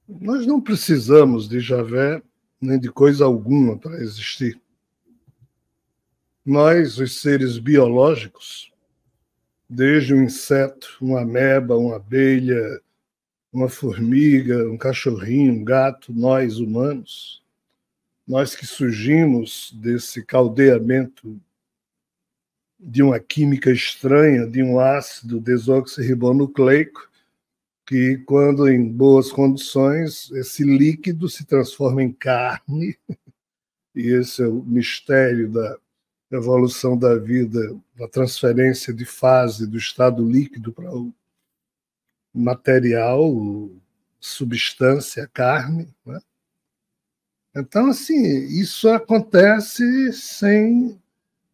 Nós não precisamos de Javé nem de coisa alguma para existir. Nós, os seres biológicos, desde um inseto, uma ameba, uma abelha, uma formiga, um cachorrinho, um gato, nós humanos, nós que surgimos desse caldeamento de uma química estranha, de um ácido desoxirribonucleico, que, quando em boas condições, esse líquido se transforma em carne, e esse é o mistério da evolução da vida, da transferência de fase do estado líquido para o material, substância, carne, né? Então, assim, isso acontece sem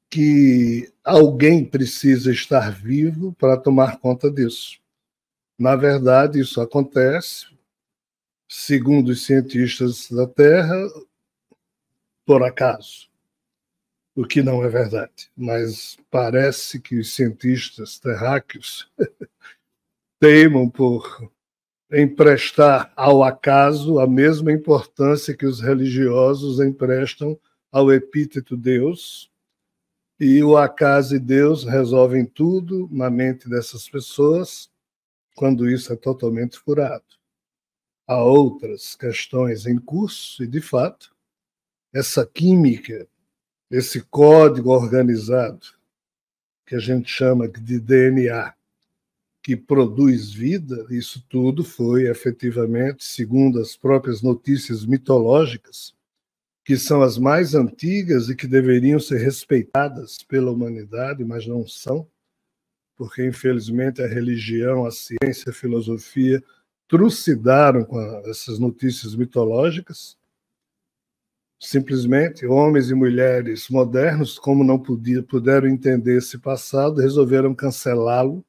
que alguém precise estar vivo para tomar conta disso. Na verdade, isso acontece, segundo os cientistas da Terra, por acaso, o que não é verdade. Mas parece que os cientistas terráqueos teimam por emprestar ao acaso a mesma importância que os religiosos emprestam ao epíteto Deus, e o acaso e Deus resolvem tudo na mente dessas pessoas, quando isso é totalmente furado. Há outras questões em curso, e, de fato, essa química, esse código organizado, que a gente chama de DNA, que produz vida, isso tudo foi efetivamente, segundo as próprias notícias mitológicas, que são as mais antigas e que deveriam ser respeitadas pela humanidade, mas não são, porque, infelizmente, a religião, a ciência, a filosofia trucidaram com essas notícias mitológicas. Simplesmente, homens e mulheres modernos, como não puderam entender esse passado, resolveram cancelá-lo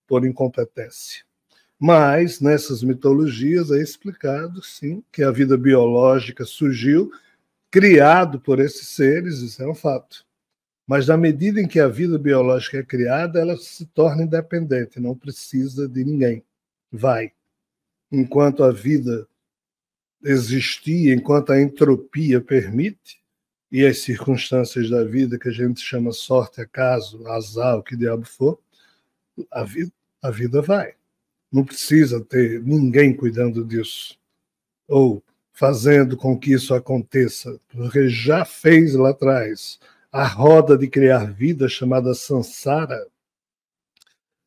por incompetência. Mas, nessas mitologias, é explicado, sim, que a vida biológica surgiu, criado por esses seres, isso é um fato. Mas, na medida em que a vida biológica é criada, ela se torna independente, não precisa de ninguém. Vai. Enquanto a vida existir, enquanto a entropia permite, e as circunstâncias da vida, que a gente chama sorte, acaso, azar, o que diabo for, a vida vai. Não precisa ter ninguém cuidando disso, ou fazendo com que isso aconteça, porque já fez lá atrás. A roda de criar vida, chamada samsara,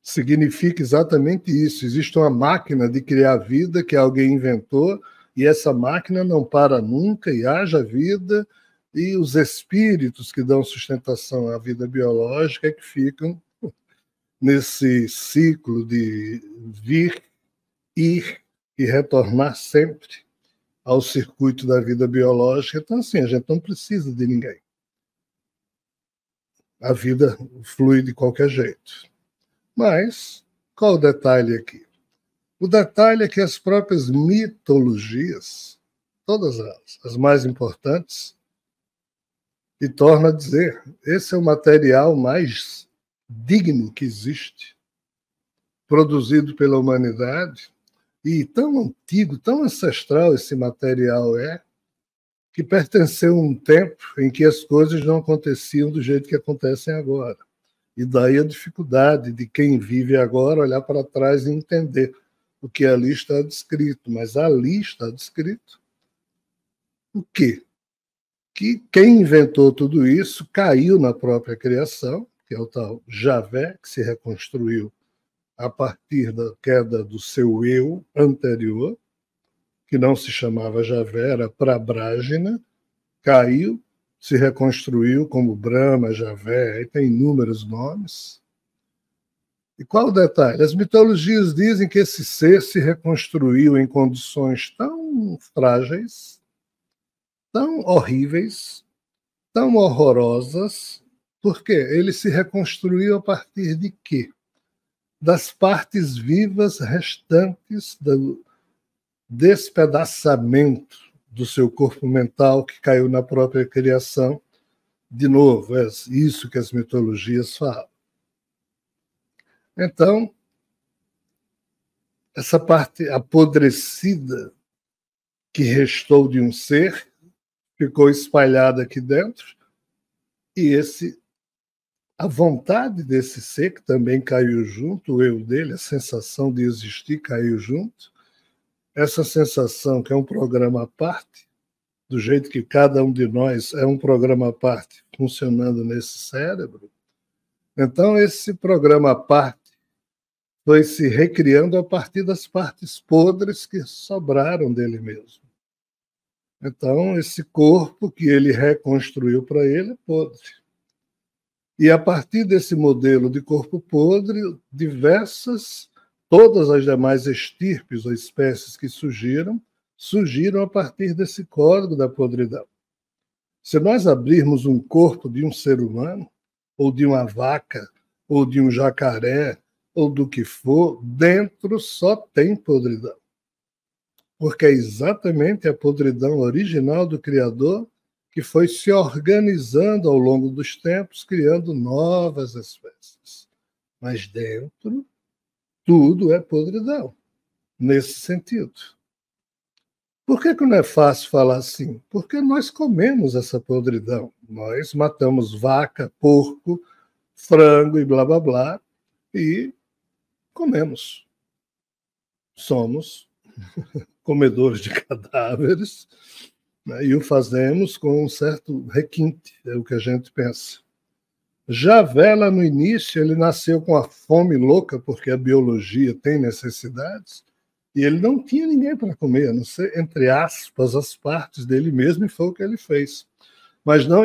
significa exatamente isso. Existe uma máquina de criar vida que alguém inventou, e essa máquina não para nunca, e haja vida, e os espíritos que dão sustentação à vida biológica é que ficam nesse ciclo de vir, ir e retornar sempre ao circuito da vida biológica. Então, assim, a gente não precisa de ninguém. A vida flui de qualquer jeito. Mas, qual o detalhe aqui? O detalhe é que as próprias mitologias, todas elas, as mais importantes, e torna a dizer, esse é o material mais digno que existe, produzido pela humanidade, e tão antigo, tão ancestral esse material é, que pertenceu a um tempo em que as coisas não aconteciam do jeito que acontecem agora. E daí a dificuldade de quem vive agora olhar para trás e entender o que ali está descrito. Mas ali está descrito o quê? Que quem inventou tudo isso caiu na própria criação, que é o tal Javé, que se reconstruiu a partir da queda do seu eu anterior, que não se chamava Javé, era Prabrágina, caiu, se reconstruiu como Brahma, Javé, aí tem inúmeros nomes. E qual o detalhe? As mitologias dizem que esse ser se reconstruiu em condições tão frágeis, tão horríveis, tão horrorosas, porque ele se reconstruiu a partir de quê? Das partes vivas restantes do despedaçamento do seu corpo mental que caiu na própria criação. De novo, é isso que as mitologias falam. Então, essa parte apodrecida que restou de um ser ficou espalhado aqui dentro, e a vontade desse ser, que também caiu junto, o eu dele, a sensação de existir caiu junto. Essa sensação, que é um programa à parte, do jeito que cada um de nós é um programa à parte funcionando nesse cérebro, então esse programa à parte foi se recriando a partir das partes podres que sobraram dele mesmo. Então, esse corpo que ele reconstruiu para ele é podre. E a partir desse modelo de corpo podre, todas as demais estirpes ou espécies que surgiram a partir desse código da podridão. Se nós abrirmos um corpo de um ser humano, ou de uma vaca, ou de um jacaré, ou do que for, dentro só tem podridão. Porque é exatamente a podridão original do Criador que foi se organizando ao longo dos tempos, criando novas espécies. Mas dentro, tudo é podridão, nesse sentido. Por que não é fácil falar assim? Porque nós comemos essa podridão. Nós matamos vaca, porco, frango e blá, blá, blá, e comemos. Somos comedores de cadáveres, né, e o fazemos com um certo requinte, é o que a gente pensa. Javé, lá no início, ele nasceu com a fome louca, porque a biologia tem necessidades, e ele não tinha ninguém para comer, a não ser, entre aspas, as partes dele mesmo, e foi o que ele fez. Mas não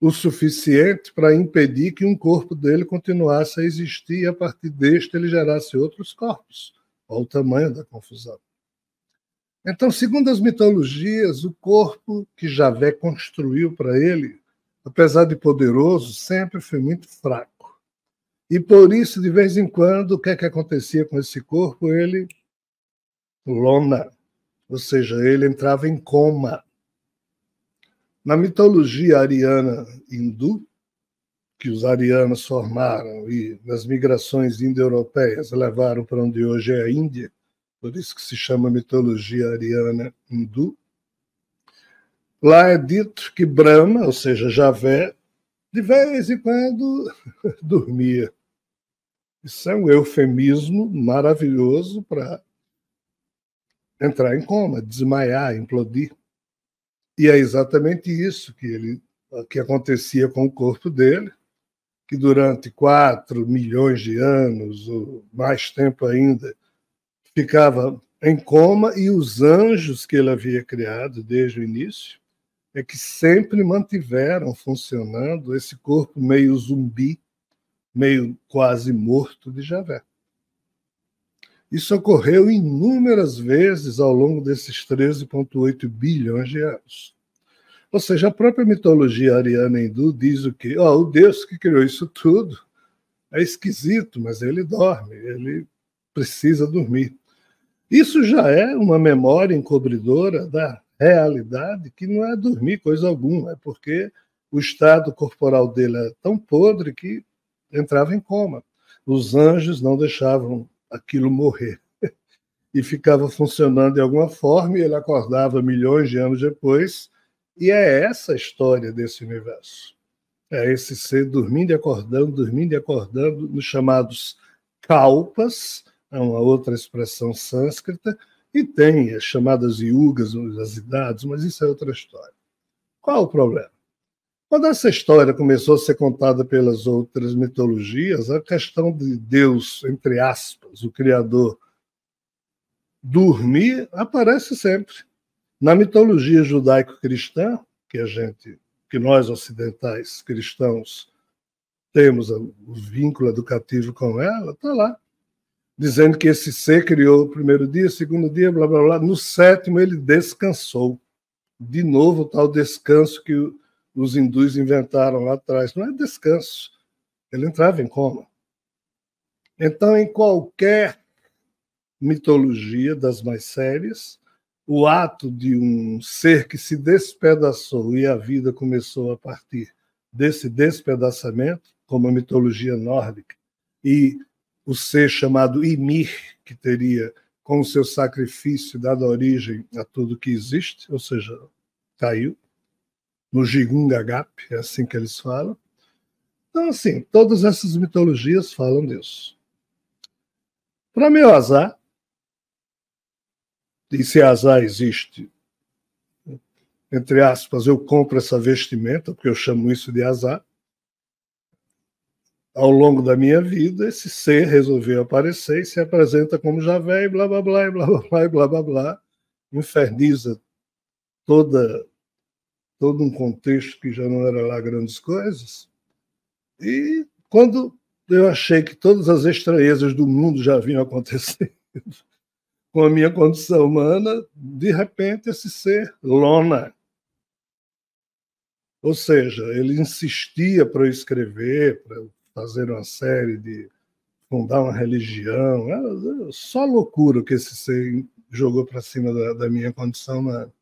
o suficiente para impedir que um corpo dele continuasse a existir, e a partir deste ele gerasse outros corpos. Olha o tamanho da confusão. Então, segundo as mitologias, o corpo que Javé construiu para ele, apesar de poderoso, sempre foi muito fraco. E por isso, de vez em quando, o que é que acontecia com esse corpo? Ele lona, ou seja, ele entrava em coma. Na mitologia ariana hindu, que os arianos formaram e nas migrações indo-europeias levaram para onde hoje é a Índia, por isso que se chama mitologia ariana hindu. Lá é dito que Brahma, ou seja, Javé, de vez em quando dormia. Isso é um eufemismo maravilhoso para entrar em coma, desmaiar, implodir. E é exatamente isso que acontecia com o corpo dele, que durante 4 milhões de anos, ou mais tempo ainda, ficava em coma, e os anjos que ele havia criado desde o início é que sempre mantiveram funcionando esse corpo meio zumbi, meio quase morto de Javé. Isso ocorreu inúmeras vezes ao longo desses 13,8 bilhões de anos. Ou seja, a própria mitologia ariana hindu diz o quê? O Deus que criou isso tudo é esquisito, mas ele dorme, ele precisa dormir. Isso já é uma memória encobridora da realidade, que não é dormir coisa alguma, é porque o estado corporal dele é tão podre que entrava em coma. Os anjos não deixavam aquilo morrer e ficava funcionando de alguma forma, e ele acordava milhões de anos depois, e é essa a história desse universo. É esse ser dormindo e acordando, nos chamados kalpas, é uma outra expressão sânscrita, e tem as chamadas yugas, as idades, mas isso é outra história. Qual o problema? Quando essa história começou a ser contada pelas outras mitologias, a questão de Deus, entre aspas, o Criador, dormir, aparece sempre. Na mitologia judaico-cristã, que nós ocidentais cristãos temos o vínculo educativo com ela, está lá, dizendo que esse ser criou o primeiro dia, segundo dia, blá, blá, blá. No 7º ele descansou. De novo, o tal descanso que os hindus inventaram lá atrás. Não é descanso. Ele entrava em coma. Então, em qualquer mitologia das mais sérias, o ato de um ser que se despedaçou e a vida começou a partir desse despedaçamento, como a mitologia nórdica, e o ser chamado Ymir, que teria com o seu sacrifício, dado origem a tudo que existe, ou seja, caiu. No Jigungagap, é assim que eles falam. Então, assim, todas essas mitologias falam disso. Para meu azar, e se azar existe, entre aspas, eu compro essa vestimenta, porque eu chamo isso de azar. Ao longo da minha vida, esse ser resolveu aparecer e se apresenta como Javé, e blá, blá, blá, e blá, blá, blá, e blá, blá, blá, inferniza todo um contexto que já não era lá grandes coisas. E quando eu achei que todas as estranhezas do mundo já haviam acontecido com a minha condição humana, de repente esse ser, Lona, ou seja, ele insistia para eu escrever, para eu fazer uma série de fundar uma religião, era só loucura que esse ser jogou para cima da minha condição humana.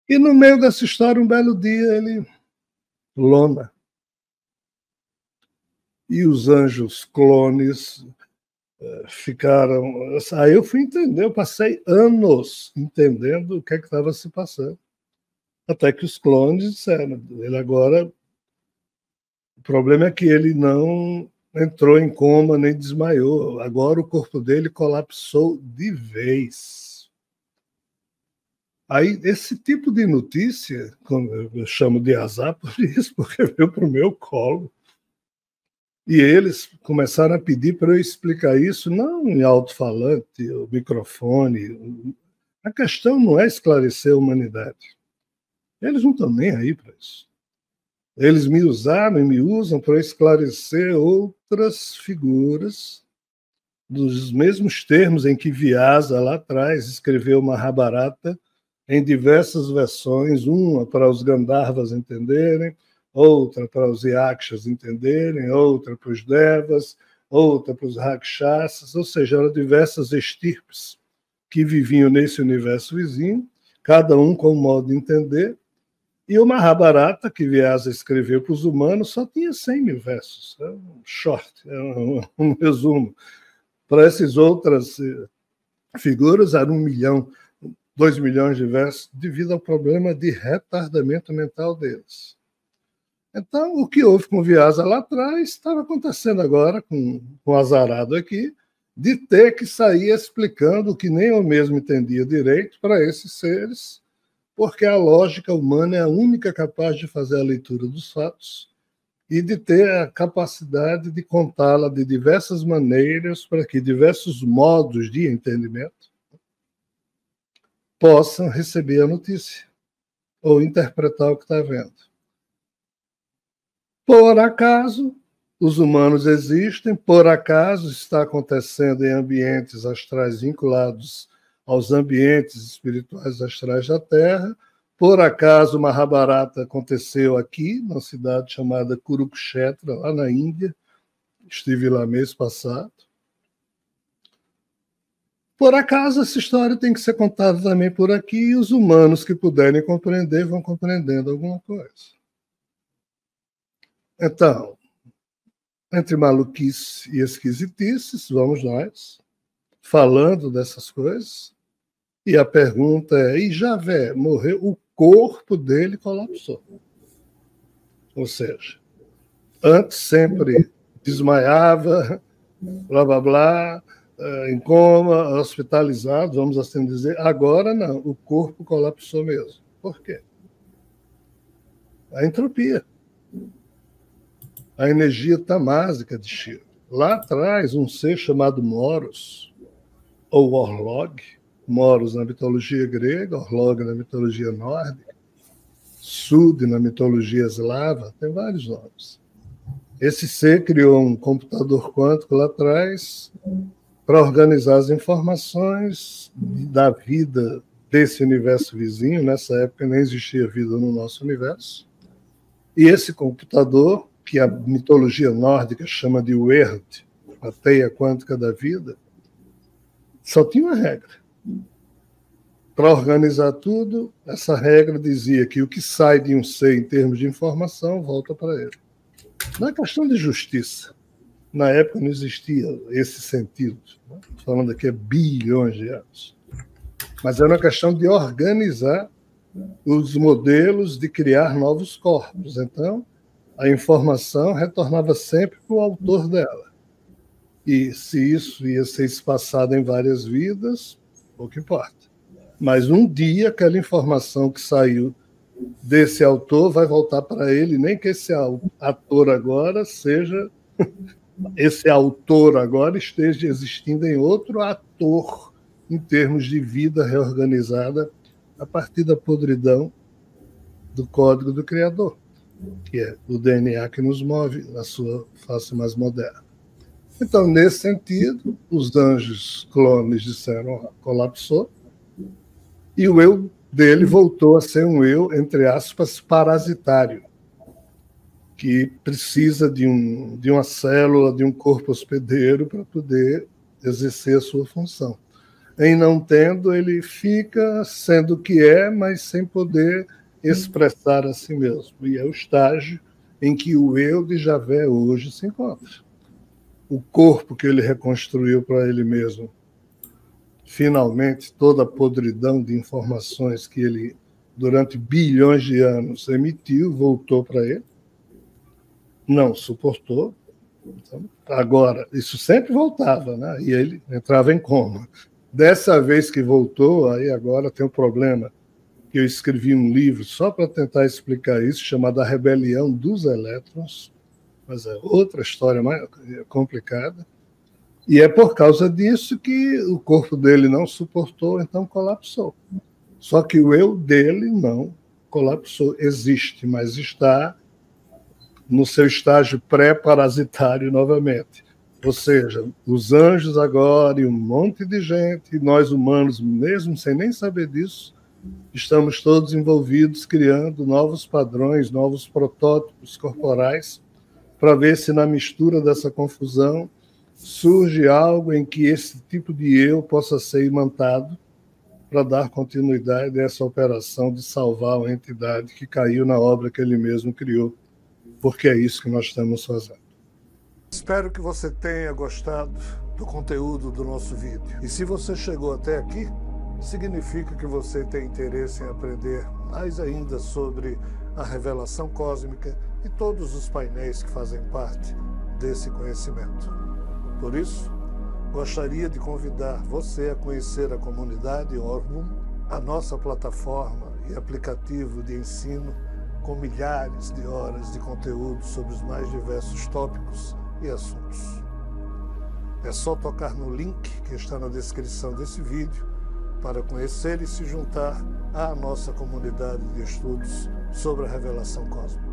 E no meio dessa história, um belo dia, ele, Lona, e os anjos clones ficaram... Aí eu fui entender, eu passei anos entendendo o que estava se passando. Até que os clones disseram, ele agora... O problema é que ele não entrou em coma nem desmaiou. Agora o corpo dele colapsou de vez. Aí, esse tipo de notícia, como eu chamo de azar por isso, porque veio para o meu colo. E eles começaram a pedir para eu explicar isso, não em alto-falante, o microfone. A questão não é esclarecer a humanidade. Eles não estão nem aí para isso. Eles me usaram e me usam para esclarecer outras figuras dos mesmos termos em que Vyasa, lá atrás, escreveu Mahabharata em diversas versões, uma para os Gandharvas entenderem, outra para os Yakshas entenderem, outra para os Devas, outra para os Rakshasas, ou seja, eram diversas estirpes que viviam nesse universo vizinho, cada um com um modo de entender. E o Mahabharata, que Vyasa escreveu para os humanos, só tinha 100 mil versos. É um short, é um resumo. Para essas outras figuras, era 1 milhão, 2 milhões de versos, devido ao problema de retardamento mental deles. Então, o que houve com Vyasa lá atrás estava acontecendo agora com o azarado aqui, de ter que sair explicando o que nem eu mesmo entendia direito para esses seres, porque a lógica humana é a única capaz de fazer a leitura dos fatos e de ter a capacidade de contá-la de diversas maneiras para que diversos modos de entendimento possam receber a notícia ou interpretar o que está vendo. Por acaso, os humanos existem, por acaso está acontecendo em ambientes astrais vinculados aos ambientes espirituais astrais da Terra. Por acaso, Mahabharata aconteceu aqui, numa cidade chamada Kurukshetra, lá na Índia. Estive lá mês passado. Por acaso, essa história tem que ser contada também por aqui, e os humanos que puderem compreender vão compreendendo alguma coisa. Então, entre maluquice e esquisitices, vamos nós, falando dessas coisas. E a pergunta é, e Javé morreu? O corpo dele colapsou. Ou seja, antes sempre desmaiava, blá, blá, blá, em coma, hospitalizado, vamos assim dizer. Agora não, o corpo colapsou mesmo. Por quê? A entropia. A energia tamásica de Shiva. Lá atrás, um ser chamado Moros, ou Orlog, Moros na mitologia grega, Orlog na mitologia nórdica, Sud na mitologia eslava, tem vários nomes. Esse ser criou um computador quântico lá atrás para organizar as informações da vida desse universo vizinho. Nessa época nem existia vida no nosso universo. E esse computador, que a mitologia nórdica chama de Wyrd, a teia quântica da vida, só tinha uma regra. Para organizar tudo, essa regra dizia que o que sai de um ser em termos de informação volta para ele. Não é questão de justiça. Na época não existia esse sentido, né? Falando aqui há bilhões de anos. Mas era uma questão de organizar os modelos, de criar novos corpos. Então, a informação retornava sempre para o autor dela. E se isso ia ser espaçado em várias vidas, pouco importa. Mas um dia aquela informação que saiu desse autor vai voltar para ele, nem que esse ator agora seja... esse autor agora esteja existindo em outro ator, em termos de vida reorganizada a partir da podridão do código do Criador, que é o DNA que nos move na sua face mais moderna. Então, nesse sentido, os anjos clones disseram, colapsou, e o eu dele voltou a ser um eu, entre aspas, parasitário, que precisa de uma célula, de um corpo hospedeiro para poder exercer a sua função. Em não tendo, ele fica sendo o que é, mas sem poder expressar a si mesmo. E é o estágio em que o eu de Javé hoje se encontra. O corpo que ele reconstruiu para ele mesmo, finalmente, toda a podridão de informações que ele, durante bilhões de anos, emitiu, voltou para ele. Não suportou. Então, agora, isso sempre voltava, né? E ele entrava em coma. Dessa vez que voltou, aí agora tem um problema, que eu escrevi um livro só para tentar explicar isso, chamado A Rebelião dos Elétrons, mas é outra história mais complicada. E é por causa disso que o corpo dele não suportou, então colapsou. Só que o eu dele não colapsou. Existe, mas está no seu estágio pré-parasitário novamente. Ou seja, os anjos agora e um monte de gente, e nós humanos, mesmo sem nem saber disso, estamos todos envolvidos criando novos padrões, novos protótipos corporais, para ver se na mistura dessa confusão surge algo em que esse tipo de eu possa ser imantado para dar continuidade a essa operação de salvar uma entidade que caiu na obra que ele mesmo criou, porque é isso que nós estamos fazendo. Espero que você tenha gostado do conteúdo do nosso vídeo. E se você chegou até aqui, significa que você tem interesse em aprender mais ainda sobre a revelação cósmica e todos os painéis que fazem parte desse conhecimento. Por isso, gostaria de convidar você a conhecer a comunidade Orbum, a nossa plataforma e aplicativo de ensino com milhares de horas de conteúdo sobre os mais diversos tópicos e assuntos. É só tocar no link que está na descrição desse vídeo para conhecer e se juntar à nossa comunidade de estudos sobre a revelação cósmica.